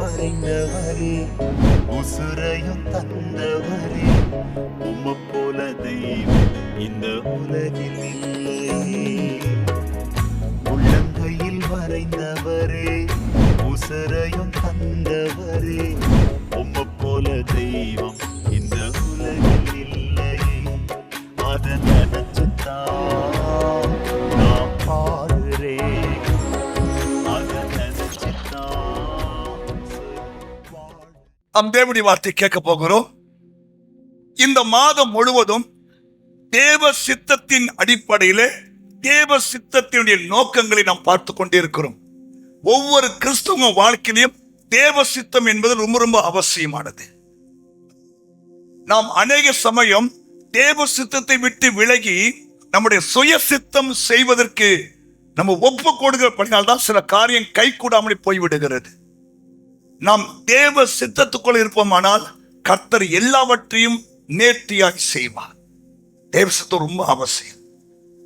வரைந்தவரே, உசுரையும் தந்தவரே, உம்மை போல தெய்வம் இந்த உலகில் இல்லையே. உள்ளங்கையில் வரைந்தவரே, உசுரையும் தந்தவரே, உம்மை போல தெய்வம் இந்த உலகில் இல்லையே. அதை நினைச்சுத்தான் நான் பாடுறேன், அதை நினைச்சுத்தான். நம் தேவனுடைய வார்த்தை கேட்க போகிறோம். இந்த மாதம் முழுவதும் தேவ சித்தத்தின் அடிப்படையிலே தேவ சித்தத்தினுடைய நோக்கங்களை நாம் பார்த்து கொண்டிருக்கிறோம். ஒவ்வொரு கிறிஸ்துவ வாழ்க்கையிலும் தேவ சித்தம் என்பது ரொம்ப ரொம்ப அவசியமானது. நாம் அநேக சமயம் தேவ சித்தத்தை விட்டு விலகி நம்முடைய சுய சித்தம் செய்வதற்கு நம்ம ஒப்பு கொடுக்கிறபடினால்தான் சில காரியம் கை கூடாமல் போய்விடுகிறது. நாம் தேவ சித்தத்துக்குள் இருப்போமானால் கர்த்தர் எல்லாவற்றையும் நேர்த்தியாக செய்வார். தேவ சித்தம் ரொம்ப அவசியம்.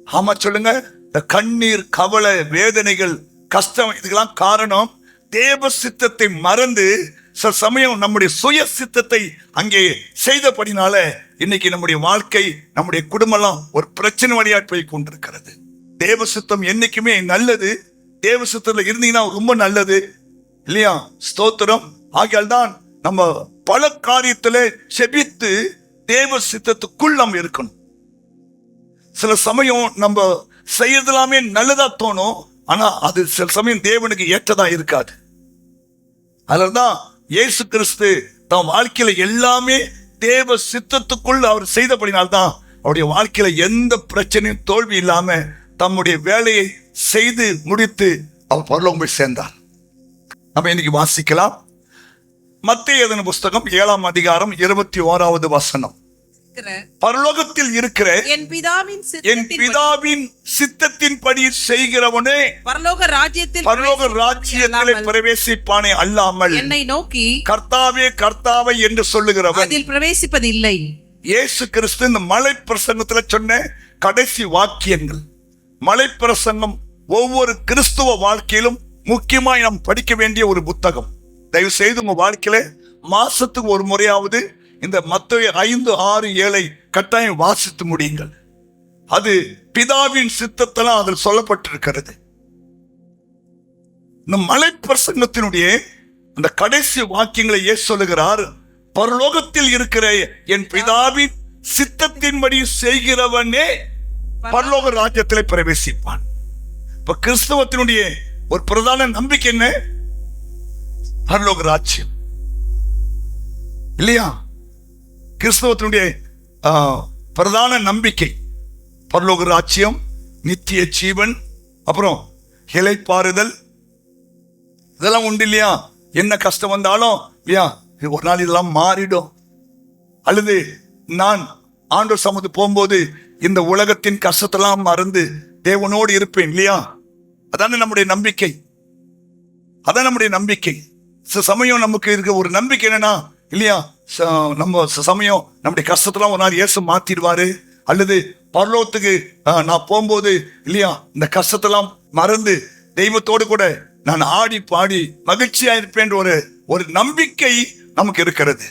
ஆமா சொல்லுங்க. இந்த கண்ணீர், கவலை, வேதனைகள், கஷ்டம், இதுக்கெல்லாம் காரணம் தேவ சித்தத்தை மறந்து சில சமயம் நம்முடைய சுய சித்தத்தை அங்கே செய்தபடினால இன்னைக்கு நம்முடைய வாழ்க்கை, நம்முடைய குடும்பம் ஒரு பிரச்சனை வழியாக போய் கொண்டிருக்கிறது. தேவ சித்தம் என்னைக்குமே நல்லது. தேவ சித்தத்துல இருந்தீங்கன்னா ரொம்ப நல்லது இல்லையா? ஸ்தோத்திரம். ஆகையால் தான் நம்ம பல காரியத்துல செபித்து தேவ சித்தத்துக்குள் நம்ம இருக்கணும். சில சமயம் நம்ம செய்யறதுலாமே நல்லதா தோணும், ஆனா அது சில சமயம் தேவனுக்கு ஏற்றதா இருக்காது. அதனால்தான் இயேசு கிறிஸ்து தம் வாழ்க்கையில எல்லாமே தேவ சித்தத்துக்குள் அவர் செய்தபடினால்தான் அவருடைய வாழ்க்கையில எந்த பிரச்சனையும் தோல்வி இல்லாம தம்முடைய வேலையை செய்து முடித்து அவர் பரலோகம் போய் சேர்ந்தார். நம்ம இன்னைக்கு வாசிக்கலாம். மத்தேயு எழுதின புஸ்தகம் 7ஆம் அதிகாரம் 21வது வசனம். பரலோகத்தில் இருக்கிற என் பிதாவின் சித்தத்தின்படி செய்கிறவனே பரலோக ராஜ்யத்திலே பிரவேசிப்பானே அல்லாமல் என்னை நோக்கி கர்த்தாவே கர்த்தாவே என்று சொல்லுகிறவன் அதில் பிரவேசிப்பதில்லை. இயேசு கிறிஸ்து இந்த மலை பிரசங்கத்துல சொன்ன கடைசி வாக்கியங்கள். மலை பிரசங்கம் ஒவ்வொரு கிறிஸ்துவ வாழ்க்கையிலும் முக்கியமாய் நாம் படிக்க வேண்டிய ஒரு புத்தகம். தயவு செய்து உங்க வாழ்க்கையில மாசத்துக்கு ஒரு முறையாவது இந்த மத்தேயு 5, 6, 7 கட்டாயம் வாசித்து முடியுங்கள். அது பிதாவின் சித்தத்தெல்லாம் அதில் சொல்லப்பட்டிருக்கிறது. இந்த மலை பிரசங்கத்தினுடைய அந்த கடைசி வாக்கியங்களை ஏன் சொல்லுகிறார்? பரலோகத்தில் இருக்கிற என் பிதாவின் சித்தத்தின்படி செய்கிறவனே பரலோக ராஜ்யத்திலே பிரவேசிப்பான். இப்ப கிறிஸ்தவத்தினுடைய ஒரு பிரதான நம்பிக்கை என்ன? பரலோக ராஜ்யம் இல்லையா? கிறிஸ்தவத்தினுடைய பிரதான நம்பிக்கை பரலோக ராஜ்யம், நித்திய ஜீவன், அப்புறம் இளைப்பாறுதல், இதெல்லாம் உண்டு இல்லையா? என்ன கஷ்டம் வந்தாலும் இல்லையா ஒரு நாள் இதெல்லாம் மாறிடும். அல்லது நான் ஆண்டவர் சமூகத்துக்கு போகும்போது இந்த உலகத்தின் கஷ்டத்தெல்லாம் மறந்து தேவனோடு இருப்பேன் இல்லையா? அதான நம்முடைய நம்பிக்கை. அதான் நம்முடைய நம்பிக்கை. சமயம் நமக்கு இருக்க ஒரு நம்பிக்கை என்னன்னா இல்லையா, நம்ம சமயம் நம்முடைய கஷ்டத்தெல்லாம் ஒரு நாள் இயேசு மாத்திடுவாரு. அல்லது பரலோகத்துக்கு நான் போகும்போது இல்லையா இந்த கஷ்டத்தெல்லாம் மறந்து தெய்வத்தோடு கூட நான் ஆடி பாடி மகிழ்ச்சியா இருப்பேன் ஒரு நம்பிக்கை நமக்கு இருக்கிறது.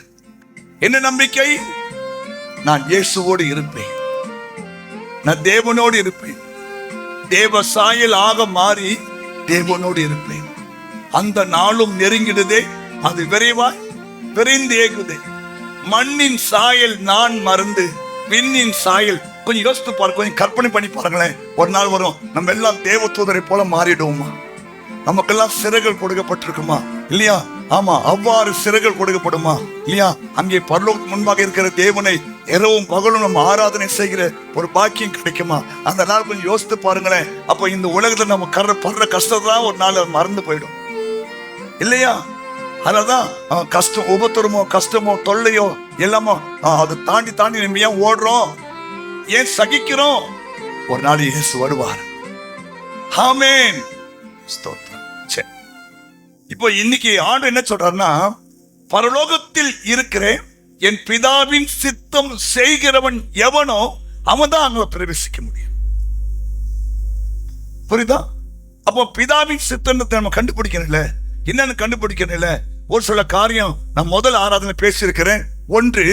என்ன நம்பிக்கை? நான் இயேசுவோடு இருப்பேன், நான் தேவனோடு இருப்பேன், தேவ சாயல் ஆக மாறி தேவனோடு இருப்பேன். அந்த நாளும் நெருங்கிடுதே, அது விரைவாய் விரைந்து ஏகுதே. மண்ணின் சாயல் நான் மறந்து விண்ணின் சாயல். கொஞ்சம் யோசித்து பாருங்க, கொஞ்சம் கற்பனை பண்ணி பாருங்களேன். ஒரு நாள் வரும் நம்ம எல்லாம் தேவ தூதரை போல மாறிடுவோமா? நமக்கெல்லாம் சிறைகள் கொடுக்கப்பட்டிருக்குமா இல்லையா? ஆமா, அவ்வாறு சிறைகள் கொடுக்கப்படுமா இல்லையா? அங்கே பரலோகத்துக்கு முன்பாக இருக்கிற தேவனை இரவும் பகலும் நம்ம ஆராதனை செய்கிற ஒரு பாக்கியம் கிடைக்குமா? அந்த நாள் கொஞ்சம் யோசித்து பாருங்களேன். அப்ப இந்த உலகத்துல நம்ம படுற கஷ்டத்தான் ஒரு நாள் மறந்து போயிடும் இல்லையா? அதனால்தான் கஷ்டம், உபத்திரமோ கஷ்டமோ தொல்லையோ எல்லாமோ அதை தாண்டி தாண்டி நம்ம ஏன் ஓடுறோம், ஏன் சகிக்கிறோம்? ஒரு நாள் இயேசு வருவார். ஆமென். ஸ்தோத்திரம். சரி, இப்போ இன்னைக்கு ஆண்டவர் என்ன சொல்றாருன்னா, பரலோகத்தில் இருக்கிற என் பிதாவின் சித்தம் செய்கிறவன் எவனோ அவன் தான் அங்க பிரவேசிக்க முடியும். புரியுதா? அப்போ பிதாவின் சித்தத்தை நம்ம கண்டுபிடிக்கணும்ல. என்னன்னு கண்டுபிடிக்கணும்ல? ஒரு சில காரியம் நான் முதல் ஆராதனை பேசியிருக்கிறேன். ஒன்று,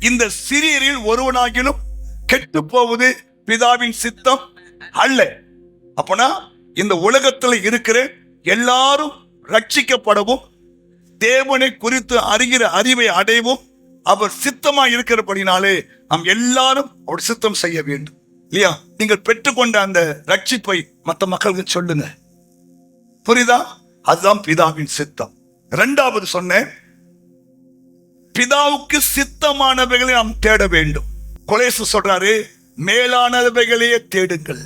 இந்த சிறியரில் ஒருவனாகிலும் கெட்டு போவது பிதாவின் சித்தம் அல்ல. அப்பனா இந்த உலகத்துல இருக்கிற எல்லாரும் ரட்சிக்கப்படவும் தேவனை குறித்து அறிகிற அறிவை அடையவும் அவர் சித்தமா இருக்கிறபடினாலே நாம் எல்லாரும் அவர் சித்தம் செய்ய வேண்டும் இல்லையா? நீங்கள் பெற்றுக்கொண்ட அந்த ரட்சிப்பை மற்ற மக்களுக்கு சொல்லுங்க. புரியுதா? அதுதான் பிதாவின் சித்தம். இரண்டாவது சொன்னேன், பிதாவுக்கு சித்தமானவைகளை நாம் தேட வேண்டும். கொலேசு சொல்றாரு, மேலானவைகளையே தேடுங்கள்.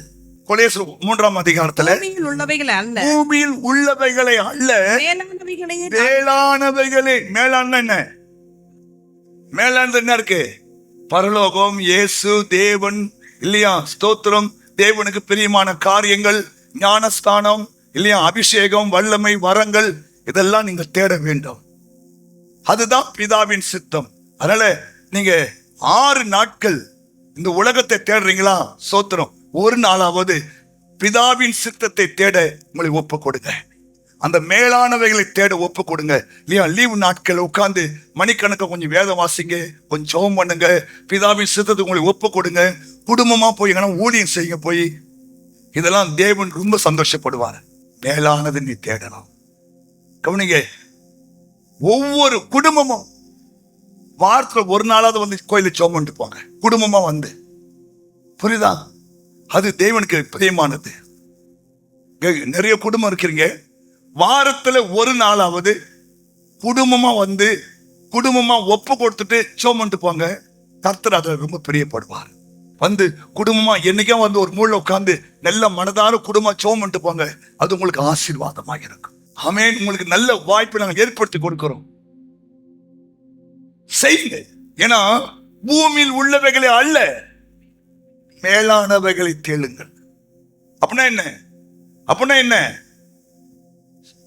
கொலேசு 3ஆம் அதிகாரத்துல பூமியில் உள்ளவைகளை அல்ல, பூமியில் உள்ளவைகளை அல்ல, மேலானவைகளையே மேலானவைகளே. மேலான என்ன? மேலானது என்ன இருக்கு? பரலோகம், இயேசு, தேவன் இல்லையா? ஸ்தோத்திரம். தேவனுக்கு பிரியமான காரியங்கள், ஞானஸ்தானம் இல்லையா? அபிஷேகம், வல்லமை, வரங்கள், இதெல்லாம் நீங்க தேட வேண்டும். அதுதான் பிதாவின் சித்தம். அதனால நீங்க 6 நாட்கள் இந்த உலகத்தை தேடுறீங்களா? ஸ்தோத்திரம். ஒரு நாளாவது பிதாவின் சித்தத்தை தேட உங்களை ஒப்பு கொடுங்க. அந்த மேலானவைகளை தேட ஒப்பு கொடுங்க இல்லையா? லீவு நாட்கள் உட்கார்ந்து மணிக்கணக்க கொஞ்சம் வேதம் வாசிங்க, கொஞ்சம் ஜெபம் பண்ணுங்க, பிதாவின் சித்தத்தை உங்களை ஒப்பு கொடுங்க. குடும்பமா போய் ஊழியம் செய்யுங்க. போய் இதெல்லாம் தேவன் ரொம்ப சந்தோஷப்படுவார். மேலானது நீ தேடணும். கவனிங்க, ஒவ்வொரு குடும்பமும் வாரத்துல ஒரு நாளாவது வந்து கோயிலுக்கு ஜெபம் பண்ணிட்டு போங்க, குடும்பமா வந்து. புரியுதா? அது தேவனுக்கு பிரியமானது. நிறைய குடும்பம் இருக்கிறீங்க, வாரத்துல ஒரு நாளாவது குடும்பமா வந்து குடும்பமா ஒப்பு கொடுத்துட்டு ஜெபம் பண்ணிட்டு போங்க. கர்த்தர் அதை ரொம்ப பிரியப்படுவார். வந்து குடும்பமா என்னைக்கா வந்து ஒரு மூலைல உட்கார்ந்து நல்ல மனதார குடும்பம் ஜெபம் பண்ணிட்டு போங்க. அது உங்களுக்கு ஆசீர்வாதமாக இருக்கும். ஆமென். உங்களுக்கு நல்ல வாய்ப்பை நாங்கள் ஏற்படுத்தி கொடுக்கிறோம். செய்யுங்க. ஏன்னா பூமியில் உள்ளவைகளை அல்ல, மேலானவைகளை தேடுங்கள். அப்படின்னா என்ன? அப்படின்னா என்ன?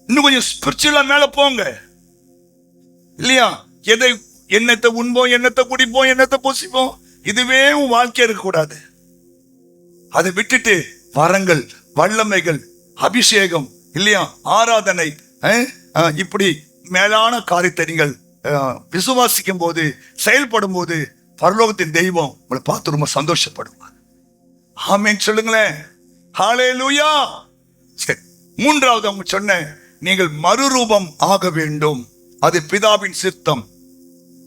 இன்னும் கொஞ்சம் ஸ்பிரிச்சுவலா மேல போங்க இல்லையா? எதை எண்ணத்தை உண்போம், எண்ணத்தை குடிப்போம், எண்ணத்தை பூசிப்போம், இதுவே உன் வாழ்க்கை இருக்கக்கூடாது. அதை விட்டுட்டு வரங்கள், வல்லமைகள், அபிஷேகம் இல்லையா, ஆராதனை, இப்படி மேலான காரியத்தை நீங்கள் விசுவாசிக்கும் போது, செயல்படும் போது பரலோகத்தின் தெய்வம் உங்களை பார்த்து ரொம்ப சந்தோஷப்படுவார். ஆமென் சொல்லுங்களேன். ஹல்லேலூயா. சரி, 3வது அவங்க சொன்ன, நீங்கள் மறுரூபம் ஆக வேண்டும். அது பிதாவின் சித்தம்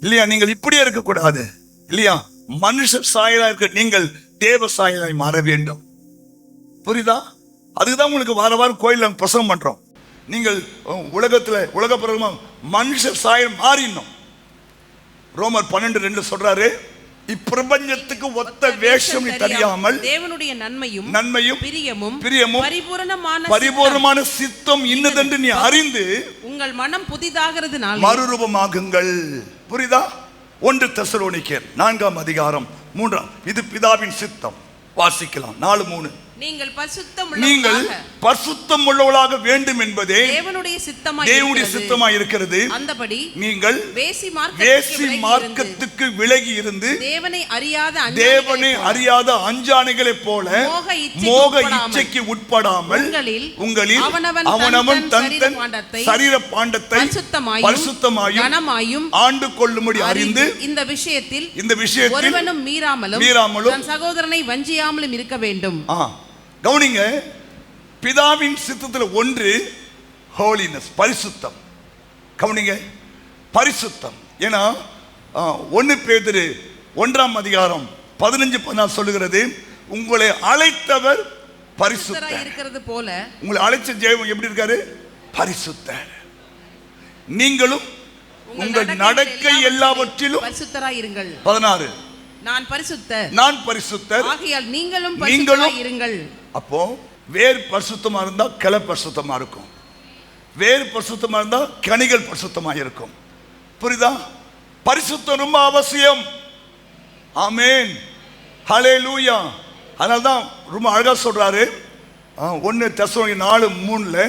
இல்லையா? நீங்கள் இப்படியே இருக்கக்கூடாது இல்லையா? மனுஷ சாயலா இருக்க நீங்கள் தேவ சாயலாய் மாற வேண்டும். புரியுதா? அதுக்குதான் உங்களுக்கு வார வாரம் கோயில் நாங்கள் பிரசவம் பண்றோம். நீங்கள் உலக பிரசவம் மனுஷ சாயல் மாறினோம். ரோமர் 12:2 சொல்றாரு, இப்பிரபஞ்சத்துக்கு ஒத்த வேஷம் தெரியாமல் தேவனுடைய நன்மையும் பிரியமும் பரிபூரணமான சித்தம் இன்னதென்று நீ அறிந்து உங்கள் மனம் புதிதாகிறதுனால மறுரூபமாகுங்கள். புரியுதா? 1 தெசலோனிக்கேயர் 4ஆம் அதிகாரம் 3. இது பிதாவின் சித்தம். வாசிக்கலாம். 4:3. நீங்கள் பரிசுத்தம் உள்ளவர்களாக வேண்டும் என்பதே தேவனுடைய சித்தமாய் இருக்கிறது. அந்தபடி நீங்கள் வேசி மார்க்கத்துக்கு விலகி இருந்து தேவனை அறியாத அஞ்சானைகளை போல மோக இச்சைக்கு உட்படாமல் உங்களில் அவனவன் தன் சரீர பாண்டத்தை பரிசுத்தமாயும் ஆண்டு கொள்ளும்படி அறிந்து இந்த விஷயத்தில் ஒருவனும் மீறாமலும் சகோதரனை வஞ்சியாமலும் இருக்க வேண்டும். கவனிங்க, பிதாவின் சித்தத்தில் ஒன்று ஹோலினஸ், பரிசுத்தம். கவனிங்க, பரிசுத்தம். ஏன்னா 1 பேதுரு 1ஆம் அதிகாரம் 15-14 சொல்லுகிறது, உங்களை அழைத்தவர் பரிசுத்தர் இருக்கிறது போல உங்களை அழைச்ச தேவன் எப்படி இருக்காரு? பரிசுத்தர். நீங்களும் உங்கள் நடக்கை எல்லாவற்றிலும் பரிசுத்தராய் இருங்கள். 16. நான் பரிசுத்தர் ஆகையால் நீங்களும் பரிசுத்தராய் இருங்கள். அப்போ வேர் பரிசுத்தமா இருந்தா கிளை பரிசுத்தமா இருக்கும். வேர் பரிசுத்தமா இருந்தா கனிகள் பரிசுத்தமா இருக்கும். புரியுதா? பரிசுத்தம் ரொம்ப அவசியம். ஆமென். ஹல்லேலூயா. அதனால்தான் ரொம்ப அழகா சொல்றாரு 1 தெசலோனிக்கேயர் 4:3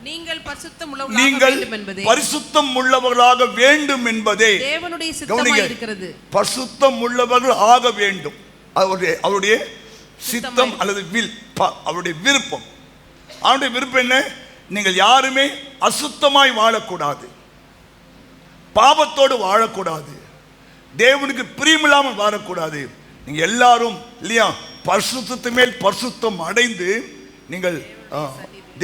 நீங்கள் பரிசுத்தம் உள்ளவர்களாக வேண்டும் என்பதே தேவனுடைய சித்தமாய் இருக்கிறது. பரிசுத்தம் உள்ளவர்கள் ஆக வேண்டும். அவருடைய சித்தம் அல்லது வில், அவருடைய விருப்பம். அவருடைய விருப்பம் என்ன? நீங்கள் யாருமே அசுத்தமாய் வாழக்கூடாது, பாவத்தோடு வாழக்கூடாது, தேவனுக்கு பிரியமில்லாமல் வாழக்கூடாது. நீங்க எல்லாரும் இல்லையா பரிசுத்தத்து மேல் பரிசுத்தம் அடைந்து நீங்கள்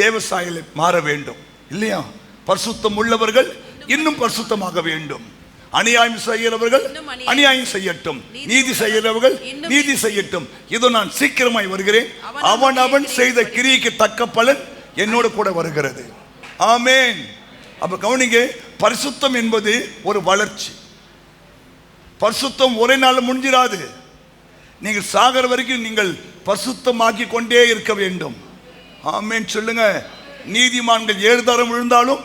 தேவ சாயலை மாற வேண்டும் இல்லையா. பரிசுத்தம் உள்ளவர்கள் இன்னும் பரிசுத்தமாக வேண்டும். அநியாயம் செய்கிறவர்கள் அநியாயம் செய்யட்டும், நீதி செய்கிறவர்கள் நீதி செய்யட்டும். இதோ நான் சீக்கிரமாய் வருகிறேன், அவன் செய்த கிரியைக்கு தக்க பலன் என்னோட கூட வருகிறது. ஆமென். அப்ப கவனிங்க, பரிசுத்தம் என்பது ஒரு வளர்ச்சி. பரிசுத்தம் ஒரே நாள் முடிஞ்சிராது. நீங்கள் சாகர வரைக்கும் நீங்கள் பரிசுத்தமாக்கி கொண்டே இருக்க வேண்டும். ஆமென் சொல்லுங்க. நீதிமான்கள் 7 தரம் விழுந்தாலும்,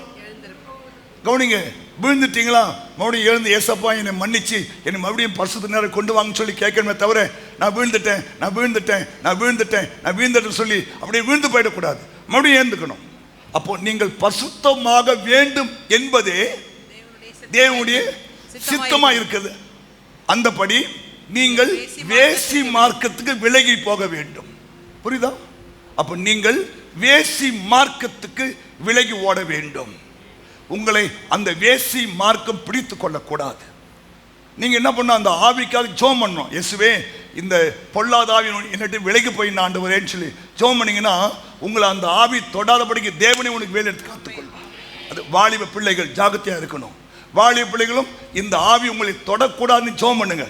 கவனிங்க, விழுந்துட்டீங்களா, மறுபடியும் எழுந்து ஏசப்பா என்னை மன்னிச்சு என்னை மறுபடியும் பரிசுத்த நேரம் கொண்டு வாங்கன்னு சொல்லி கேட்கணுமே தவிர நான் வீழ்ந்துட்டேன் சொல்லி அப்படியே வீழ்ந்து போயிடக்கூடாது. மறுபடியும் எழுந்துக்கணும். அப்போ நீங்கள் பரிசுத்தமாக வேண்டும் என்பதே தேவனுடைய சித்தமா இருக்குது. அந்தபடி நீங்கள் வேசி மார்க்கத்துக்கு விலகி போக வேண்டும். புரியுதா? அப்ப நீங்கள் வேசி மார்க்கத்துக்கு விலகி ஓட வேண்டும். உங்களை அந்த வேசி மார்க்கம் பிடித்து கொள்ளக்கூடாது. நீங்க என்ன பண்ண, அந்த ஆவிக்காக ஜெபம் பண்ணணும். இயேசுவே இந்த பொல்லாத ஆவி என்னட்டு விலகி போய் ஆண்டவரேன்னு சொல்லி ஜெபம் பண்ணீங்கன்னா உங்களை அந்த ஆவி தொடாதபடிக்கு தேவனே உனக்கு வேலை எடுத்து காத்துக்கொள்வார். அது வாலிப பிள்ளைகள் ஜாகிரதையா இருக்கணும். வாலிப பிள்ளைகளும் இந்த ஆவி உங்களை தொடக்கூடாதுன்னு ஜெபம் பண்ணுங்க.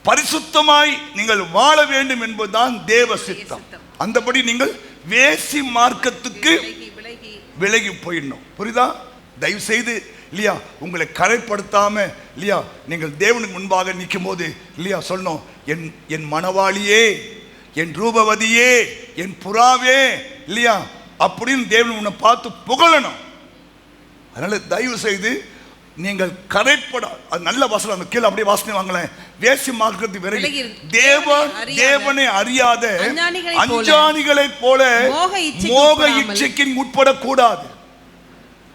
பரிசுத்தமாய் நீங்கள் வாழ வேண்டும் என்பதுதான் தேவ சித்தம். அந்தபடி நீங்கள் வேசி மார்க்கத்துக்கு விலகி போயிடணும். புரியுதா? தயவு செய்து இல்லையா உங்களை கரைப்படுத்தாம இல்லையா நீங்கள் தேவனுக்கு முன்பாக நிற்கும் போது இல்லையா சொல்லணும், என் மணவாளியே, என் ரூபவதியே, என் புறாவே இல்லையா அப்படின்னு தேவன் உன்னை பார்த்து புகழணும். அதனால தயவு செய்து நீங்கள் கரைப்பட, நல்ல வசனம் அந்த கீழே அப்படியே வாசனை வாங்கலேன். வேசி மார்க்கத்து விலகி தேவனை அறியாத அஞ்ஞானிகளை போல மோக இச்சைக்கு உட்படக்கூடாது.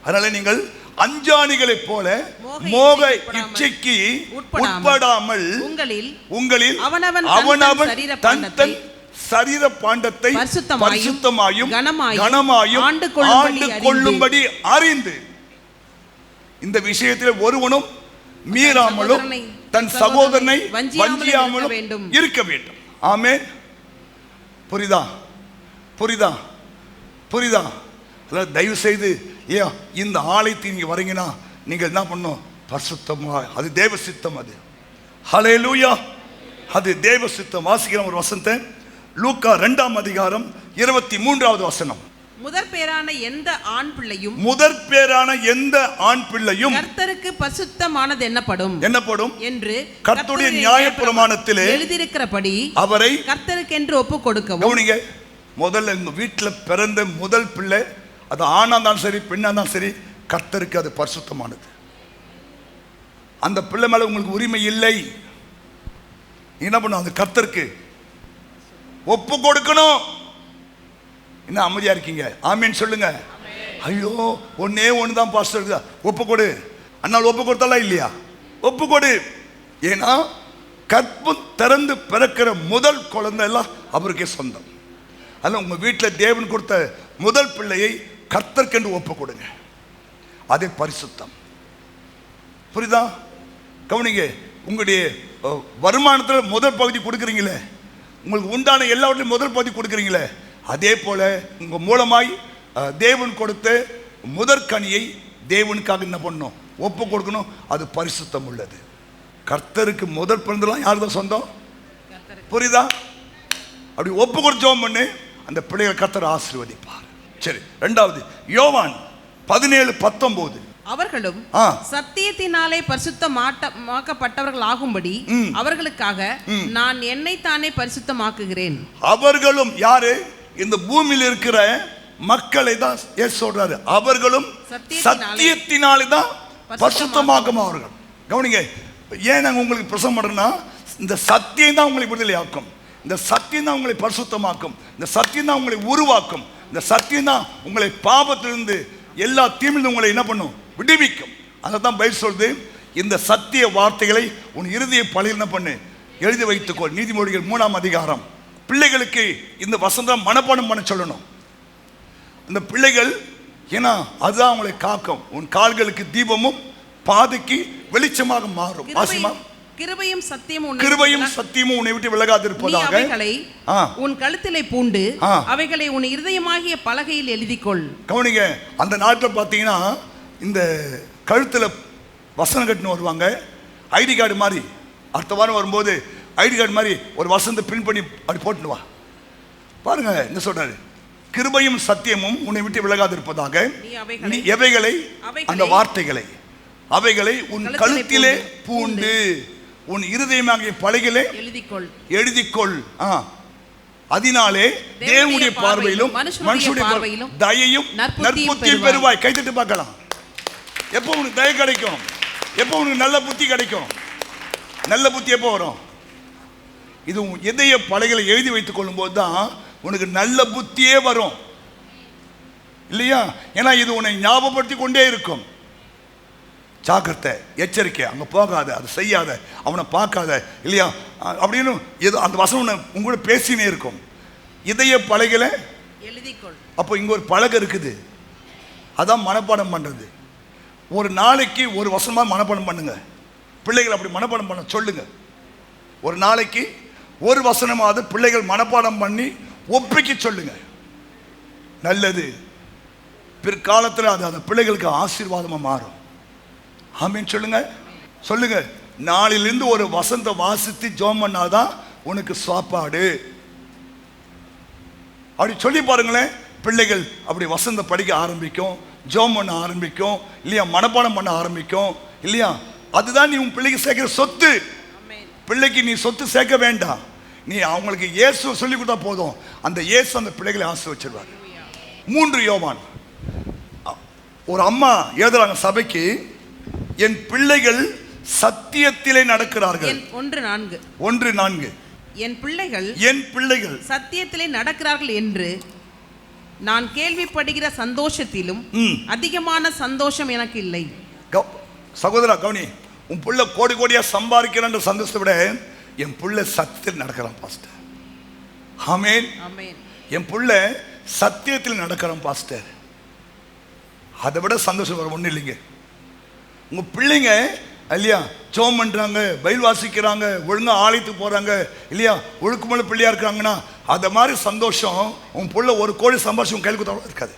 அதனால நீங்கள் அஞ்ஞானிகளை போல மோக இச்சைக்கு உட்படாமல் உங்களில் அவனவன் தன் தன் சரீர பாண்டத்தை பரிசுத்தமாயும் கனமாயும் ஆண்டு கொள்ளும்படி அறிந்து, இந்த விஷயத்தில் ஒருவனும் மீறாமலும் தன் சகோதரனை வஞ்சியாமலும் இருக்க வேண்டும். ஆமென். புரியுதா? புரியுதா? புரியுதா? தயவு செய்து இந்த ஆலயத்துக்கு நீங்க வரீங்கன்னா நீங்கள் என்ன பண்ணணும், பரிசுத்தமா, அது தேவ சித்தம். அது ஹல்லேலூயா, அது தேவ சித்தம். வாசிக்கிற ஒரு வசனத்தை லூக்கா 2ஆம் அதிகாரம் 23வது வசனம். முதற் பேரான எந்த ஆண் பிள்ளையும் கர்த்தருக்கு பரிசுத்தமானது என்னப்படும் என்று கர்த்தருடைய நியாயப்பிரமாணத்திலே எழுதியிருக்கிறபடி அவரை கர்த்தருக்கு என்று ஒப்பு கொடுக்கவும். கவனிங்க, முதல்ல இந்த வீட்டில் பிறந்த முதல் பிள்ளை, அது ஆணா தான் சரி பெண்ணா தான் சரி, கர்த்தருக்கு அது பரிசுத்தமானது. அந்த பிள்ளை மேல உங்களுக்கு உரிமை இல்லை. என்ன பண்ணும், அது கர்த்தருக்கு ஒப்பு கொடுக்கணும். என்ன அமைதியா இருக்கீங்க? ஆமீன் சொல்லுங்க. ஐயோ ஒன்னே ஒண்ணுதான் பாஸ்டர், ஒப்பு கொடு. அண்ணால் ஒப்பு கொடுத்தாலாம் இல்லையா? ஒப்பு கொடு. ஏன்னா கற்பம் திறந்து பிறக்கிற முதல் குழந்தை எல்லாம் அவருக்கே சொந்தம். அதில் உங்க வீட்டில் தேவன் கொடுத்த முதல் பிள்ளையை கர்த்தர்க்கென்று ஒப்பு கொடுங்க. அதே பரிசுத்தம். புரியுதா? கவனிங்க, உங்களுடைய வருமானத்தில் முதல் பகுதி கொடுக்குறீங்களே, உங்களுக்கு உண்டான எல்லாவற்றையும் முதல் பகுதி கொடுக்குறீங்களே, அதே போல உங்க மூலமாய் தேவன் கொடுத்த முதற்கனியை தேவனுக்காக என்ன பண்ணணும், ஒப்பு கொடுக்கணும். அது பரிசுத்தம் உள்ளது. கர்த்தருக்கு முதல் பிறந்தலாம் யார் தான் சொந்தம்? புரியுதா? அப்படி ஒப்பு கொடுத்து ஜெபம் பண்ணு, அந்த பிள்ளைகளை கர்த்தர் ஆசீர்வதிப்பார். சரி, 2வது யோவான் 17:19. அவர்களும் சத்தியத்தினாலே பரிசுத்தமாக்கப்பட்டவர்கள் ஆகும்படி அவர்களுக்காக நான் என்னை தானே பரிசுத்தமாக்குகிறேன். அவர்களும் யாரு? இந்த பூமியில் இருக்கிற மக்களை தான் சொல்றாரு. அவர்களும் சத்தியத்தினாலே தான் பரிசுத்தமாக்குவார்கள். கவனிங்க, ஏன் நாங்கள் உங்களுக்கு பிரசவம் பண்றோம்னா, இந்த சத்தியம் தான் உங்களை விடுதலை ஆக்கும். இந்த சத்தியம் தான் உங்களை பரிசுத்தமாக்கும். இந்த சத்தியம் தான் உங்களை உருவாக்கும். இந்த சத்தியம் தான் உங்களை பாவத்திலிருந்து எல்லா தீமையிலும் உங்களை என்ன பண்ணும், விடுவிக்கும். அதான் பைபிள் சொல்லுது, இந்த சத்திய வார்த்தைகளை உன் இருதய பழியில் என்ன பண்ணு, எழுதி வைத்துக்கொள். நீதிமொழிகள் 3ஆம் அதிகாரம். பிள்ளைகளுக்கு இந்த வசனம் மனப்பாடம் பண்ண சொல்லணும். இந்த பிள்ளைகள் ஏன்னா அதுதான் உங்களை காக்கும். உன் கால்களுக்கு தீபமும் பாதைக்கு வெளிச்சமாக மாறும். ஆசிமா, கிருபையும் சத்தியமும் கிருபையும் சத்தியமும் உன்னை விட்டு விலகாதிருப்பதாக அவைகளை உன் கழுத்திலே பூண்டு அவைகளை உன் இருதயமாகிய பலகையில் எழுதிக்கொள். கவனிங்க, அந்த நாட்டில் பார்த்தீங்கன்னா இந்த கழுத்தில் வசனம் கட்டின்னு வருவாங்க. ஐடி கார்டு மாதிரி. அடுத்த வாரம் வரும்போது ஐடி கார்டு மாதிரி ஒரு வசனத்தை பிரிண்ட் பண்ணி அப்படி போட்டுன்னு வா. பாருங்க என்ன சொல்றாரு, கிருபையும் சத்தியமும் உன்னை விட்டு விலகாதிருப்பதாக நீ எவைகளை, அந்த வார்த்தைகளை, அவைகளை உன் கழுத்திலே பூண்டு உன் இருதயமாகிய பலகையிலே எழுதிக்கொள். அதனாலே தேவனுடைய பார்வையிலும் மனுஷனுடைய பார்வையிலும் தயையும் நற்புத்தியும் பெறுவாய். கைத்தட்டு பார்க்கலாம். எப்போ உனக்கு தயை கிடைக்கும்? எப்போ உனக்கு நல்ல புத்தி கிடைக்கும்? நல்ல புத்தி எப்போ வரும்? இது எதைய பலகையில எழுதி வைத்துக் கொள்ளும் போது தான் உனக்கு நல்ல புத்தியே வரும், இல்லையா? ஏன்னா இது உன்னை ஞாபகப்படுத்தி கொண்டே இருக்கும். ஜாக்கிரதை, எச்சரிக்கை, அங்கே போகாத, அதை செய்யாத, அவனை பார்க்காத, இல்லையா அப்படின்னு ஏதோ அந்த வசனம் உங்களோட பேசினே இருக்கும். இதய பலகையில எழுதிக்கொள். அப்போ இங்கே ஒரு பலகை இருக்குது, அதான் மனப்பாடம் பண்ணுறது. ஒரு நாளைக்கு ஒரு வசனமாக மனப்பாடம் பண்ணுங்க. பிள்ளைகள் அப்படி மனப்பாடம் பண்ண சொல்லுங்க. ஒரு நாளைக்கு ஒரு வசனமாவது பிள்ளைகள் மனப்பாடம் பண்ணி ஒப்பிக்க சொல்லுங்க. நல்லது. பிற்காலத்தில் அது அந்த பிள்ளைகளுக்கு ஆசீர்வாதமாக மாறும். ஆமீன் சொல்லுங்க. சொல்லுங்க, நாளிலிருந்து ஒரு வசனத்தை வாசித்து ஜெபம் பண்ணாதான் உனக்கு சாப்பாடு. அப்படி சொல்லி பாருங்களேன். பிள்ளைகள் அப்படி வசந்த படிக்க ஆரம்பிக்கும், ஜெபம் பண்ண ஆரம்பிக்கும், இல்லையா மனப்பாடம் பண்ண ஆரம்பிக்கும், இல்லையா? அதுதான் நீ உன் பிள்ளைக்கு சேர்க்கிற சொத்து. பிள்ளைக்கு நீ சொத்து சேர்க்க வேண்டாம். நீ அவங்களுக்கு இயேசு சொல்லி கொடுத்தா போதும். அந்த இயேசு அந்த பிள்ளைகளை ஆசீர்வதிச்சிருவார். 3 யோவான். ஒரு அம்மா எழுதுறாங்க சபைக்கு, என் பிள்ளைகள் சத்தியத்திலே நடக்கிறார்கள். 1:4 என் பிள்ளைகள் சத்தியத்திலே நடக்கிறார்கள் என்று நான் கேள்விப்படுகிற சந்தோஷத்திலும் அதிகமான சந்தோஷம் எனக்கு இல்லை. சகோதரா கவனி, உன் புள்ள கோடி கோடியா சம்பாதிக்கிறன்ற சந்தோஷத்தை விட என் புள்ள சத்தியத்தில் நடக்கிறான் பாஸ்டர். ஆமென். என் புள்ள சத்தியத்தில் நடக்கிறான் பாஸ்டர். அதை விட சந்தோஷம் வர ஒன்றும் இல்லைங்க. உங்க பிள்ளைங்க இல்லையா ஜெபம் பண்றாங்க, பைபிள் வாசிக்கிறாங்க, ஒழுங்கா ஆலயத்துக்கு போறாங்க, இல்லையா ஒழுக்கமுள்ள பிள்ளையா இருக்கிறாங்கன்னா அத மாதிரி சந்தோஷம் உன் புள்ள 1 கோடி சம்பாதிச்சு உன் கையில் கொடுத்தா இருக்காது.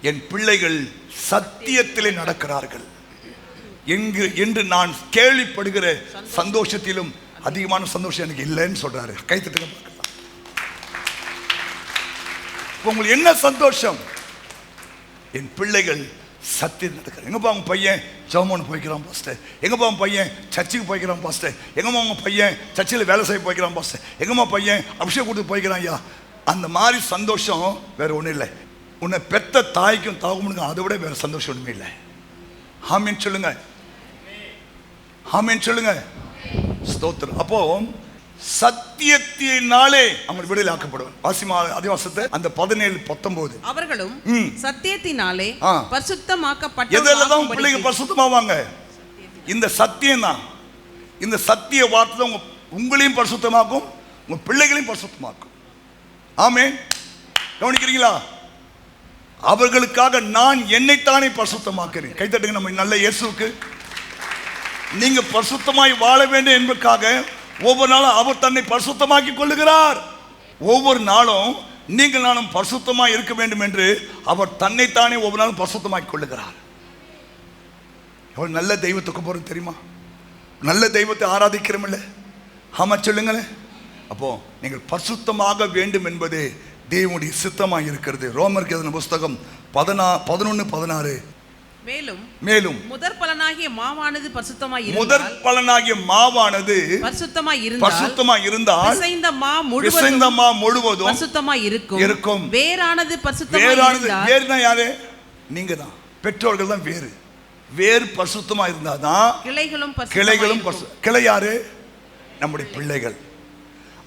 என் பிள்ளைகள் சத்தியத்திலே நடக்கிறார்கள் என்று நான் கேள்விப்படுகிற சந்தோஷத்திலும் அதிகமான சந்தோஷம் எனக்கு இல்லைன்னு சொல்றாரு. கைத்தட்டுங்க பார்க்கலாம். உங்களுக்கு என்ன சந்தோஷம்? என் பிள்ளைகள் சத்தியம் நடக்கிறார். எங்கப்பா உங்க பையன் ஜெபம் போய்க்கிறான் பாஸ்டர், எங்கப்பா உங்க பையன் சர்ச்சுக்கு போய்க்கிறான் பாஸ்டர், எங்கம்மா உங்க பையன் சர்ச்சில் வேலை செய்ய போய்க்கிறான் பாஸ்டர், எங்கம்மா பையன் அபிஷேகம் கொடுத்து போய்க்கிறான் ஐயா. அந்த மாதிரி சந்தோஷம் வேற ஒன்றும் இல்லை. உன்னை பெத்த தாய்க்கும் தாகுமுனுக்கும் அதை விட வேற சந்தோஷம் ஒன்றுமே இல்லை. ஆமீன் சொல்லுங்க. ஆமீன் சொல்லுங்க. ஸ்தோத்திரம். அப்போ சத்தியத்தினாலே அவங்க விடுதலை ஆக்கப்படுவார். வாசிமா அதே வசனத்தை அந்த 17-19 அவர்களும் சத்தியத்தினாலே பரிசுத்தமாக்கப்பட்ட. எதெல்லாம் பிள்ளைங்க பரிசுத்தமாவாங்க? இந்த சத்தியம் தான். இந்த சத்திய வார்த்தை உங்களையும் பரிசுத்தமாக்கும், உங்க பிள்ளைகளையும் பரிசுத்தமாக்கும். ஆமென். கவனிக்கிறீங்களா? அவர்களுக்காக நான் என்னைத்தானே பரிசுத்தமாக்கிறேன். கைத்தட்டுங்க நம்ம நல்ல இயேசுவுக்கு. நீங்க பரிசுத்தமாய் வாழ வேண்டும் என்பதற்காக ஒவ்வொரு நாளும் அவர் தன்னை பரிசுத்தமாக்கி கொள்ளுகிறார். ஒவ்வொரு நாளும் நீங்கள் நானும் பரிசுத்தமாய் இருக்க வேண்டும் என்று அவர் தன்னைத்தானே ஒவ்வொரு நாளும் பரிசுத்தமாக்கி கொள்ளுகிறார். எவ்வளவு நல்ல தெய்வத்துக்கு போறது தெரியுமா? நல்ல தெய்வத்தை ஆராதிக்கிறோம் இல்ல? ஆமா சொல்லுங்களேன். அப்போ நீங்கள் பரிசுத்தமாக வேண்டும் என்பது தேவனுடைய சித்தமாக இருக்கிறது. ரோமருக்கு எழுதின புஸ்தகம் 11:16 மேலும் முதற் பலனாகிய மாவானது பரிசுத்தமாய் இருந்தால் பிசைந்த மா முழுவதும் பரிசுத்தமாய் இருக்கும். வேரானது பரிசுத்தமாய் இருந்தால், வேர்னா யாரு? நீங்க தான், பெற்றோர்கள் தான் வேறு. வேர் பரிசுத்தமா இருந்தாதான் கிளைகளும் கிளை யாரு? நம்முடைய பிள்ளைகள்.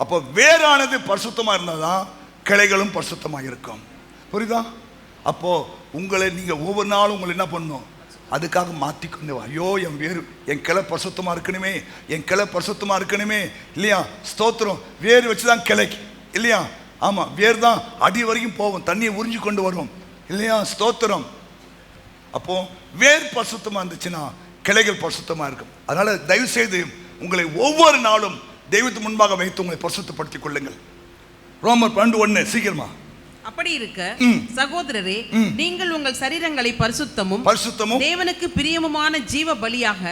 அப்போ வேரானது பரிசுத்தமா இருந்தாதான் கிளைகளும் பரிசுத்தமா இருக்கும். புரியுதா? அப்போ உங்களை நீங்க ஒவ்வொரு நாளும் உங்களை என்ன பண்ணணும்? அதுக்காக மாற்றிக்கொண்டு ஐயோ என் வேறு என் கிளை பரிசுத்தமா இருக்கணுமே, என் கிளை பரிசுத்தமா இருக்கணுமே, இல்லையா? ஸ்தோத்திரம். வேறு வச்சுதான் கிளைக்கு, இல்லையா? ஆமா, வேறு தான் அடி வரைக்கும் போகும், தண்ணியை உறிஞ்சி கொண்டு வரும். இல்லையா? ஸ்தோத்திரம். அப்போ வேர் பரிசுத்தமா இருந்துச்சுன்னா கிளைகள் பரிசுத்தமா இருக்கும். அதனால தயவு செய்து உங்களை ஒவ்வொரு நாளும் தெய்வத்துக்கு முன்பாக வைத்து உங்களை பரிசுத்தப்படுத்திக் கொள்ளுங்கள். ரோமர் 12:1 சீக்கிரமா. அப்படி இருக்க சகோதரரே, நீங்கள் உங்கள் சரீரங்களை பரிசுத்தமும் தேவனுக்கு பிரியமுமான ஜீவ பலியாக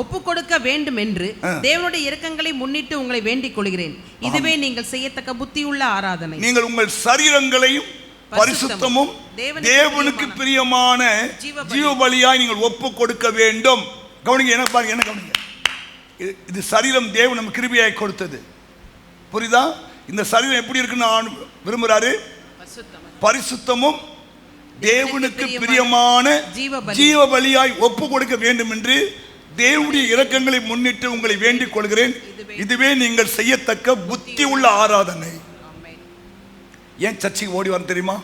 ஒப்பு கொடுக்க வேண்டும் என்று தேவனுடைய இரக்கங்களை முன்னிட்டு உங்களை வேண்டிக் கொள்கிறேன். இதுவே நீங்கள் செய்யத்தக்க புத்தியுள்ள ஆராதனை. நீங்கள் உங்கள் சரீரங்களையும் பரிசுத்தமும் தேவனுக்கு பிரியமான ஜீவ பலியாய் நீங்கள் ஒப்பு கொடுக்க வேண்டும். கவனிங்க, என்ன பாருங்க, என்ன கவனிங்க. இது சரீரம் தேவன் நம்ம கிருபையாய் கொடுத்தது. புரியுதா? இந்த சரீரம் எப்படி இருக்குன்னு விரும்புறாரு? பரிசுத்தமும் தேவனுக்கு பிரியமான ஜீவ பலியாய் ஒப்பு கொடுக்க வேண்டும் என்று தேவனுடைய இரக்கங்களை முன்னிட்டு உங்களை வேண்டிக் கொள்கிறேன். இதுவே நீங்கள் செய்யத்தக்க புத்தி உள்ள ஆராதனை. ஏன் சர்ச்சைக்கு ஓடி வர தெரியுமா?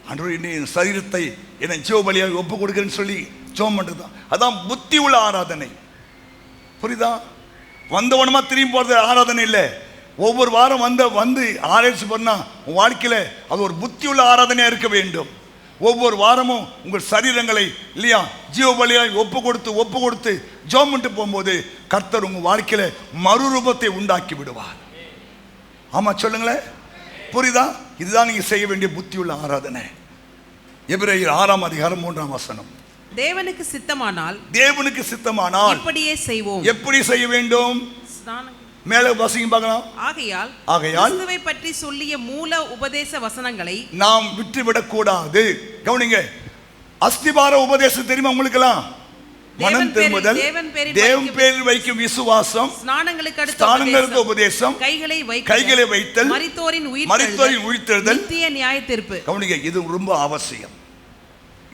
ஆண்டவரே, என் சரீரத்தை என்னை ஜீவ பலியாய் ஒப்பு கொடுக்கிறேன்னு சொல்லி ஜெபம் பண்றதுதான். அதான் புத்தி உள்ள ஆராதனை. புரியுதா? வந்தவனமா திரும்பி போறது ஆராதனை இல்லை. ஒவ்வொரு வாரம் வந்து ஆராய்ச்சி பண்ணா உன் வாழ்க்கையில அது ஒரு புத்தி உள்ள ஆராதனையா இருக்க வேண்டும். ஒவ்வொரு வாரமும் உங்கள் சரீரங்களை இல்லையா ஜீவ பலியாய் ஒப்பு கொடுத்து ஜெபம் பண்ணிட்டு போகும்போது கர்த்தர் உங்க வாழ்க்கையில மறுரூபத்தை உண்டாக்கி விடுவார். ஆமா, சொல்லுங்களேன். புரியுதா? இதுதான் நீங்க செய்ய வேண்டிய புத்தி உள்ள ஆராதனை. எபிரேயர் 6:3 தேவனுக்கு சித்தமானால் இப்படியே செய்வோம். எப்படி செய்ய வேண்டும்? மேலே வாசிங்க பார்க்கலாம். ஆகையால் கிறிஸ்துவை பற்றி சொல்லிய மூல உபதேச வசனங்களை நாம் விட்டுவிடக் கூடாது. கவனிங்க, அஸ்திபார உபதேசம் தெரியுமா உங்களுக்கெல்லாம்? மனம் திரும்புதல், தேவன் பேரில் வைக்கும் விசுவாசம், ஸ்நானங்களுக்கு அடுத்த உபதேசம், கைகளை வைத்தல், மரித்தோரின் உயிர்த்தெழுதல், நித்திய நியாய தீர்ப்பு. கவனிங்க, இது ரொம்ப அவசியம்.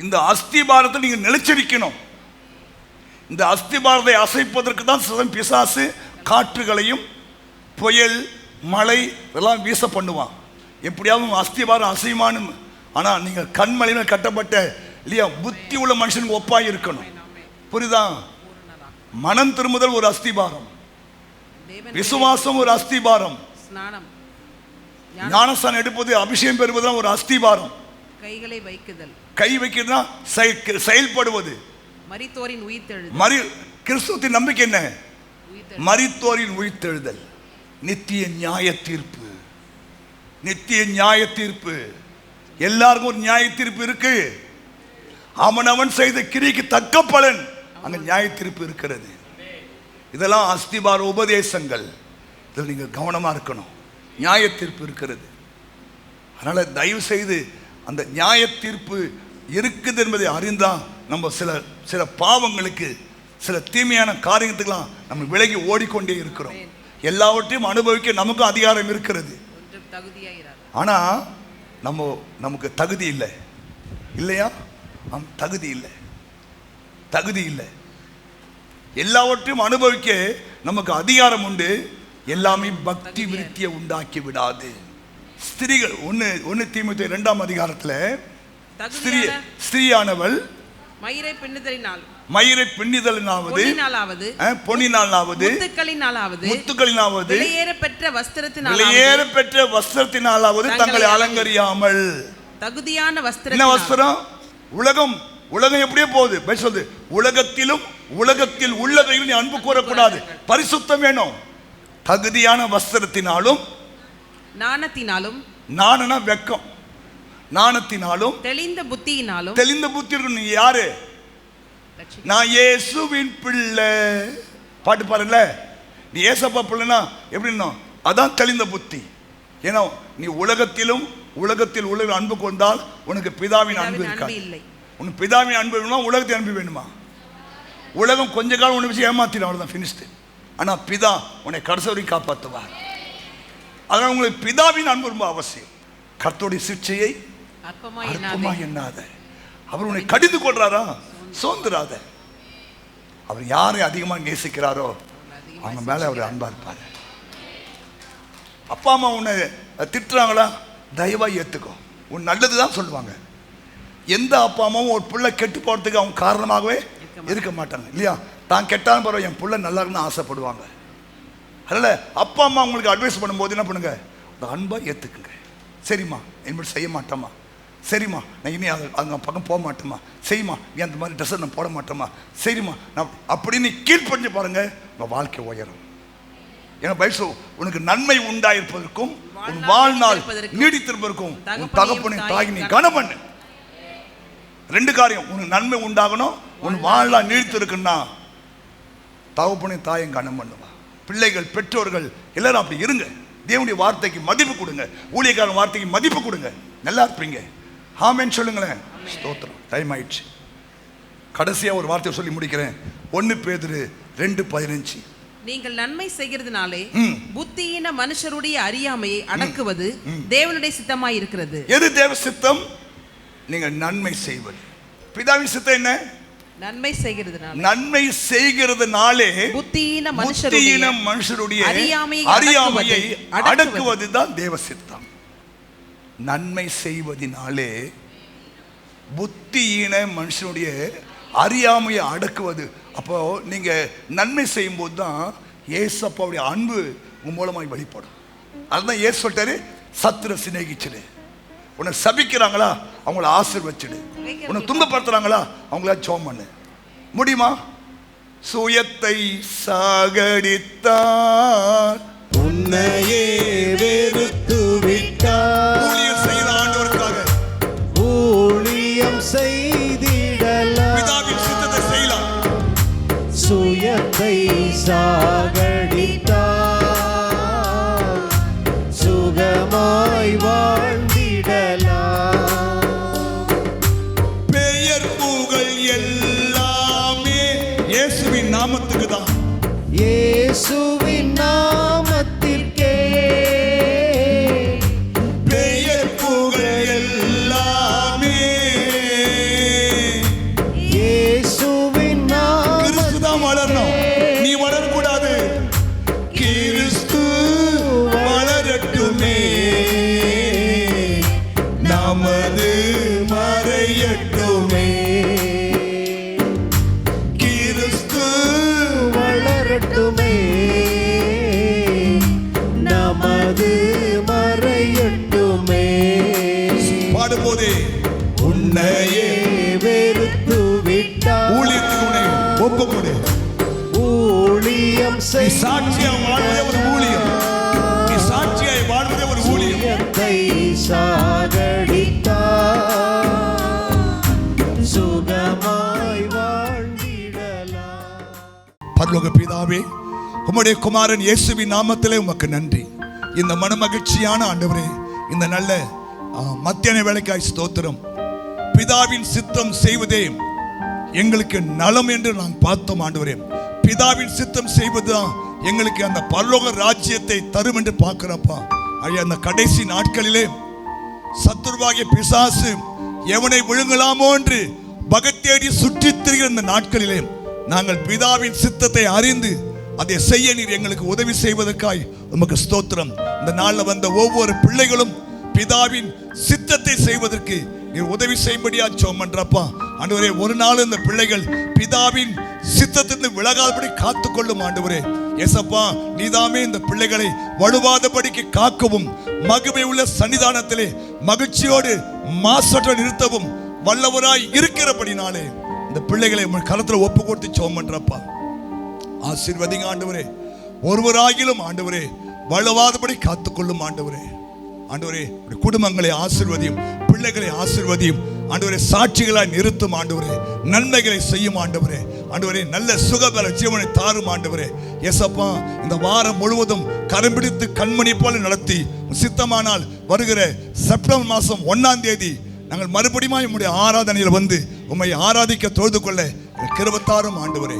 இந்த அஸ்திபாரத்தை நீங்க நிலைச்சிருக்கணும். இந்த அஸ்திபாரத்தை அசைப்பதற்கு தான் பிசாசு காற்றுகளையும் புயல் மழை இதெல்லாம் வீச பண்ணுவான். எப்படியாவது அஸ்திபாரம் அசைமானு. ஆனா நீங்க கண்மலையில் கட்டப்பட்ட இல்லையா புத்தி உள்ள மனுஷனுக்கு ஒப்பாய் இருக்கணும். புரியுதா? மனம் திரும்புதல் ஒரு அஸ்திபாரம், விசுவாசம் ஒரு அஸ்திபாரம், ஞானஸ்தானம் எடுப்பது அபிஷேகம் பெறுவதுதான் ஒரு அஸ்திபாரம். கை வைக்கிறதுனா செயல்படுவது. கிறிஸ்துவின் நம்பிக்கை என்ன? மரித்தோரின் உயிர்த்தெழுதல், நித்திய நியாய தீர்ப்பு. நித்திய நியாய தீர்ப்பு. எல்லாருக்கும் ஒரு நியாய தீர்ப்பு இருக்கு. அவனவன் செய்த கிரிக்கு தக்க பலன் அங்க நியாய தீர்ப்பு இருக்கிறது. இதெல்லாம் அஸ்திபார உபதேசங்கள். இதில் நீங்கள் கவனமா இருக்கணும். நியாய தீர்ப்பு இருக்கிறது. அதனால தயவு செய்து அந்த நியாய தீர்ப்பு இருக்குது என்பதை அறிந்தான் நம்ம சில பாவங்களுக்கு, சில தீமையான காரியத்துக்கெல்லாம் நம்ம விலகி ஓடிக்கொண்டே இருக்கிறோம். எல்லாவற்றையும் அனுபவிக்க நமக்கும் அதிகாரம் இருக்கிறது. ஆனா நமக்கு தகுதி இல்லை. இல்லையா? தகுதி இல்லை. எல்லாவற்றையும் அனுபவிக்க நமக்கு அதிகாரம் உண்டு. எல்லாமே பக்தி விருத்தியை உண்டாக்கி விடாது. ஸ்திரீகள் 1 தீமோத்தேயு 2 ஸ்திரீயானவள் மயிரை பின்னிதலினாவது பொன்னினாலாவது முத்துக்களினாவது விலையேறப்பெற்ற வஸ்திரத்தினாலாவது தங்களை அலங்கரியாமல். தகுதியான வஸ்திரம். என்ன வஸ்திரம்? உலகம் எப்படியே போகுது. சொல்லுது, உலகத்தில் உள்ளதையும் நீ அன்பு கூறக்கூடாது. பரிசுத்தம் வேணும். தகுதியான வஸ்திரத்தினாலும் நாணனா வெக்கம், நாணத்தினாலும் தெளிந்த புத்தி இருக்கும். நீ யாரு? நான் இயேசுவின் பிள்ளை. பாட்டு பாருல, நீ ஏசப்பா பிள்ளைனா எப்படின்னா அதான் தெளிந்த புத்தி. ஏன்னா நீ உலகத்தில் உள்ள அன்பு கொண்டால் உனக்கு பிதாவின் அன்பு இருக்காது. உனக்கு பிதாவின் அன்பு வேணுமா? உலகத்தின் அன்பு வேணுமா? உலகம் கொஞ்ச காலம் உன்னை வச்சு ஏமாத்திடும், அவ்வளவுதான், ஃபினிஷ்டு. ஆனா பிதா உன்னை கடைசி வரைக்கும் காப்பாற்றுவார். அதனால உங்களுக்கு பிதாவின் அன்பு ரொம்ப அவசியம். கர்த்தருடைய சிக்ஷையை அற்பமா எண்ணாத. அவர் உன்னை கடிந்து கொள்றாரா? சோர்ந்துராத. அவர் யாரை அதிகமா நேசிக்கிறாரோ அவங்க மேல அவர் அன்பா இருப்பாரு. அப்பா அம்மா உன்னை திட்டுறாங்களா? தயவா ஏத்துக்கோ. உன் நல்லதுதான் சொல்லுவாங்க. எந்த அப்பா அம்மாவும் ஒரு பிள்ளை கெட்டு போறதுக்கு அவங்க காரணமாகவே இருக்க மாட்டாங்க. இல்லையா? தான் கெட்டாலும் பரவாயில்ல, என் பிள்ளை நல்லா இருக்குன்னு ஆசைப்படுவாங்க. அதனால அப்பா அம்மா உங்களுக்கு அட்வைஸ் பண்ணும்போது என்ன பண்ணுங்க? அன்பா ஏத்துக்குங்க. சரிம்மா, இனிமேல் செய்ய மாட்டோமா, சரிம்மா நான் இனி அங்கே பக்கம் போக மாட்டேம்மா, சரிம்மா நீ அந்த மாதிரி ட்ரெஸ்ஸை நான் போட மாட்டேம்மா, சரிம்மா நான் அப்படின்னு கீழ்ப்படிஞ்சு பாருங்க, உங்கள் வாழ்க்கை உயரும். ஏன்னா பைபிள் உனக்கு நன்மை உண்டாயிருப்பதற்கும் உன் வாழ்நாள் நீடித்திருப்பதற்கும் உன் தகப்பனின் தாய் நீ கனம் பண்ணு. 2 காரியம், உனக்கு நன்மை உண்டாகணும், உன் வாழ்நாள் நீடித்திருக்குன்னா தகப்பனின் தாயும் கனம் பண்ணுவா. பிள்ளைகள் பெற்றோர்கள் எல்லாரும் அப்படி இருங்க. தேவனுடைய வார்த்தைக்கு மதிப்பு கொடுங்க, ஊழியக்காரன் வார்த்தைக்கு மதிப்பு கொடுங்க, நல்லா இருப்பீங்க. ஆமென் சொல்லுங்களேன். ஸ்தோத்திரம். டைம் ஆயிடுச்சு. கடைசியா ஒரு வார்த்தையை சொல்லி முடிக்கிறேன். 1 பேதுரு 2:15. நீங்கள் நன்மை செய்கிறதுனாலே புத்தியின மனுஷருடைய அறியாமையை அடக்குவது தேவனுடைய சித்தமாய் இருக்கிறது. எது தேவ சித்தம்? நீங்கள் நன்மை செய்வது. பிதாவின் சித்தம் என்ன? நன்மை செய்கிறதுனாலே புத்தியின மனுஷருடைய அறியாமையை அடக்குவதுதான் தேவ சித்தம். நன்மை செய்வதினாலே புத்தியின மனுஷனுடைய அறியாமையை அடக்குவது. அப்போ நீங்க நன்மை செய்யும் போது தான் ஏசப்பாவுடைய அன்பு உங்க மூலமாய் வெளிப்படும். அதுதான் ஏசு சொல்லிட்டாரு, சத்துரு சிநேகிச்சிடு. உன்னை சபிக்கிறாங்களா அவங்கள ஆசீர்வச்சிடு, உன்னை துன்பப்படுத்துறாங்களா அவங்கள ஜெபம் பண்ணு. முடியுமா? சுயத்தை சாகடித்தார், உன்னையே வெறுத்து விட்டார், ஊழியம் செய்த ஆண்டவருக்காக ஊழியம் செய்திடலாம், பிதாவின் சித்தத்தை செய்யலாம். சுயத்தை சாகடித்தார், சுகமாய் வாழ்ந்திடலாம். பெயர் புகழ் எல்லாமே இயேசுவின் நாமத்துக்கு தான். இயேசுவின் நாமத்திற்கே பெயர் புகழ் எல்லாமே. இயேசுவின் கிறிஸ்து தான் வளரணும், நீ வளரக்கூடாது. கிறிஸ்து வளரட்டுமே, நமது மறையட்டுமே. கிறிஸ்து வளரட்டுமே, நமது மறையட்டுமே. பாடும்போதே உன்னையே வெறுத்து விட்டார், ஊழியத்துக்கு உன்னை ஒப்புக்கொடு. ஊழியம் நீ சாட்சியாய் வாழ்வதே ஒரு ஊழியம், நீ சாட்சியாய் வாழ்வதே ஒரு ஊழியம். சுயத்தை சாகடித்தார், சுகமாய் வாழ்ந்திடலாம். பரலோக பிதாவே, உம்முடைய குமாரன் இயேசுவின் நாமத்திலே உமக்கு நன்றி. இந்த மனமகிழ்ச்சியான ஆண்டவரே, இந்த நல்ல மத்தியான வேளைக்காய் ஸ்தோத்திரம். பிதாவின் சித்தம் செய்வதே எங்களுக்கு நலம் என்று நாங்கள் பார்த்தோம் ஆண்டவரே. பிதாவின் சித்தம் செய்வதுதான் எங்களுக்கு அந்த பரலோக ராஜ்யத்தை தரும் என்று பார்க்கிறப்பா. ஐயா, அந்த கடைசி நாட்களிலே சத்துருவாகிய பிசாசு எவனை விழுங்கலாமோ என்று பகத்தேடி சுற்றித் திரிகிற இந்த நாட்களிலே நாங்கள் பிதாவின் சித்தத்தை அறிந்து அதை செய்ய நீர் எங்களுக்கு உதவி செய்வதற்காய் உமக்கு ஸ்தோத்திரம். இந்த நாளில் வந்த ஒவ்வொரு பிள்ளைகளும் பிதாவின் சித்தத்தை செய்வதற்கு நீர் உதவி செய்யும்படியா ஜெபம் பண்றப்பா. ஆண்டவரே, ஒரு நாள் இந்த பிள்ளைகள் பிதாவின் சித்தத்திலிருந்து விலகாதபடி காத்துக்கொள்ளும் ஆண்டவரே. ஏசப்பா, நீதாமே இந்த பிள்ளைகளை வலுவாதபடிக்கு காக்கவும் மகிமை உள்ள சன்னிதானத்திலே மகிழ்ச்சியோடு மாசற்ற நிறுத்தவும் வல்லவராய் இருக்கிறபடினாலே இந்த பிள்ளைகளை உங்கள் கரத்தில் ஒப்பு கொடுத்து ஜெபம் பண்றப்பா. ஆசீர்வதிங்க ஆண்டவரே. ஒருவராகிலும் ஆண்டவரே வலுவாதபடி காத்துக்கொள்ளும் ஆண்டவரே. ஆண்டவரே, குடும்பங்களை ஆசீர்வதியும், பிள்ளைகளை ஆசீர்வதியும் ஆண்டவரே. சாட்சிகளாய் நிறுத்தும் ஆண்டவரே. நன்மைகளை செய்யும் ஆண்டவரே. ஆண்டவரே, நல்ல சுகபல ஜீவனை தாரும் ஆண்டவரே. ஏசப்பா, இந்த வாரம் முழுவதும் கரம் பிடித்து கண்மணி போல நடத்தி சித்தமானால் வருகிற செப்டம்பர் மாதம் 1ஆம் தேதி நாங்கள் மறுபடியும் உம்முடைய ஆராதனையில் வந்து உம்மை ஆராதிக்க தொழுது கொள்ள கிருபை தாரும் ஆண்டவரே.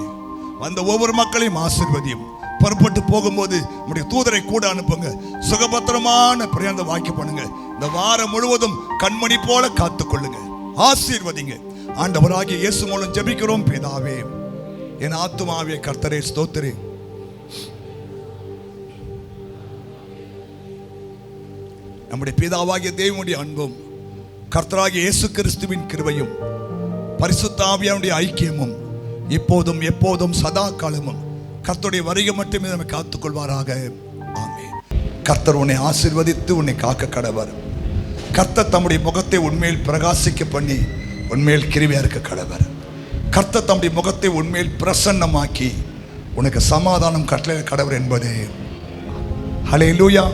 வந்த ஒவ்வொரு மக்களையும் ஆசீர்வதியும். புறப்பட்டு போகும்போது நம்முடைய தூதரை கூட அனுப்புங்க. சுகபத்திரமான பிரயாணத்தை வாக்கி பண்ணுங்க. இந்த வாரம் முழுவதும் கண்மணி போல காத்துக்கொள்ளுங்க, ஆசீர்வதிங்க. ஆண்டவராகிய இயேசு மூலம் ஜெபிக்கிறோம் பிதாவே. என் ஆத்துமாவே கர்த்தரே ஸ்தோத்திரே. நம்முடைய பிதாவாகிய தேவனுடைய அன்பும் கர்த்தராகிய இயேசு கிறிஸ்துவின் கிருபையும் பரிசுத்த ஆவியானுடைய ஐக்கியமும் இப்போதும் எப்போதும் சதா காலமும் கர்த்தருடைய வருகை மட்டுமே நம்மை காத்துக்கொள்வாராக. ஆமென். கர்த்தர் உன்னை ஆசீர்வதித்து உன்னை காக்க கடவர். கர்த்தர் தம்முடைய முகத்தை உண்மையில் பிரகாசிக்க பண்ணி உண்மையில் கிருபையா இருக்க கடவர். கர்த்தர் தம்முடைய முகத்தை உண்மையில் பிரசன்னமாக்கி உனக்கு சமாதானம் கட்டளை கடவர் என்பது. ஹல்லேலூயா.